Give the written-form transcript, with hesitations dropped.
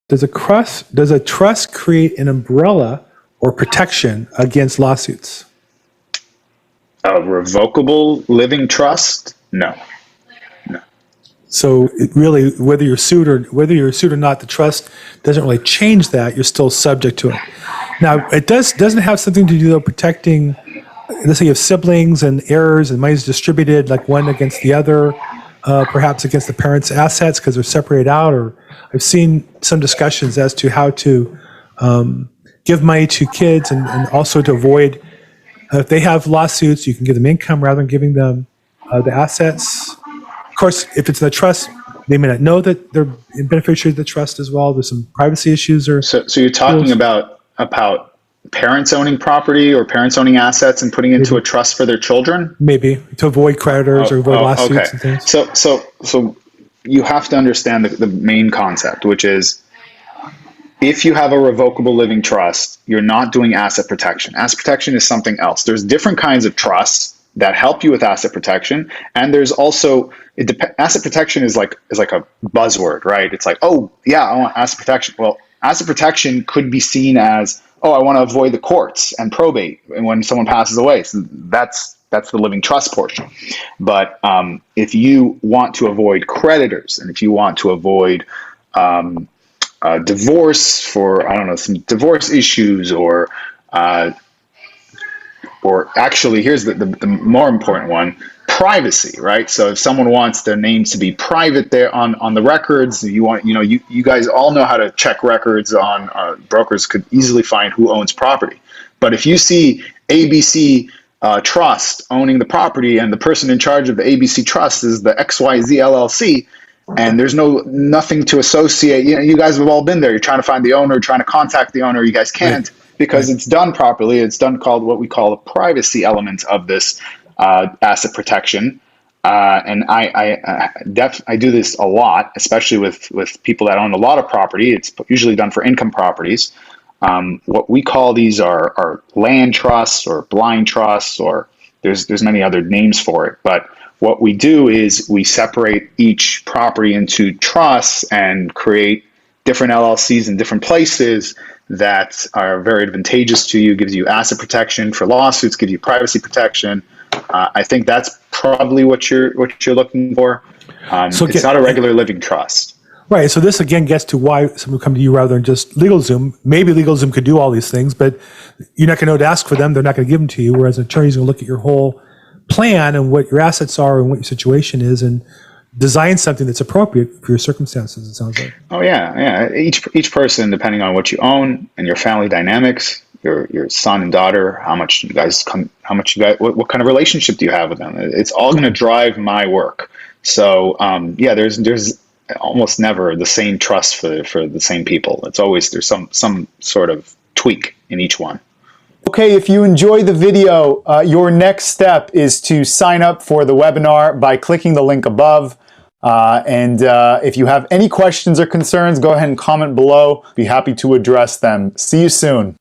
Does a trust create an umbrella or protection against lawsuits? A revocable living trust? No. So it really, whether you're sued or not, the trust doesn't really change that. You're still subject to it. Now, it doesn't have something to do with protecting. Let's say you have siblings and heirs, and money's distributed like one against the other, perhaps against the parents' assets because they're separated out. Or I've seen some discussions as to how to give money to kids and also to avoid if they have lawsuits, you can give them income rather than giving them the assets. Of course, if it's in a trust, they may not know that they're beneficiaries of the trust as well. There's some privacy issues. So you're talking about parents owning property or parents owning assets and putting into a trust for their children? Maybe to avoid creditors or avoid lawsuits and things. So you have to understand the main concept, which is if you have a revocable living trust, you're not doing asset protection. Asset protection is something else. There's different kinds of trusts that help you with asset protection, and there's also asset protection is like a buzzword, right? It's like, oh yeah, I want asset protection. Well, asset protection could be seen as, oh, I want to avoid the courts and probate and when someone passes away. So that's the living trust portion. But if you want to avoid creditors and if you want to avoid divorce for, I don't know, some divorce issues or actually, here's the more important one, privacy, right? So if someone wants their names to be private there on the records, you guys all know how to check records on, brokers could easily find who owns property. But if you see ABC Trust owning the property and the person in charge of the ABC Trust is the XYZ LLC, and there's nothing to associate, you guys have all been there. You're trying to find the owner, trying to contact the owner. You guys can't because it's done properly. It's done called what we call the privacy element of this asset protection. And I do this a lot, especially with people that own a lot of property. It's usually done for income properties. What we call these are land trusts or blind trusts, or there's many other names for it. But what we do is we separate each property into trusts and create different LLCs in different places that are very advantageous to you, gives you asset protection for lawsuits, gives you privacy protection. I think that's probably what you're looking for. So it's not a regular living trust. Right. So this again gets to why someone would come to you rather than just LegalZoom. Maybe LegalZoom could do all these things, but you're not going to know to ask for them. They're not going to give them to you. Whereas an attorney is going to look at your whole plan and what your assets are and what your situation is and design something that's appropriate for your circumstances, it sounds like. Oh yeah. Each person, depending on what you own and your family dynamics, your son and daughter, what kind of relationship do you have with them? It's all going to drive my work. So there's almost never the same trust for the same people. It's always, there's some sort of tweak in each one. Okay, if you enjoyed the video, your next step is to sign up for the webinar by clicking the link above. And if you have any questions or concerns, go ahead and comment below. Be happy to address them. See you soon.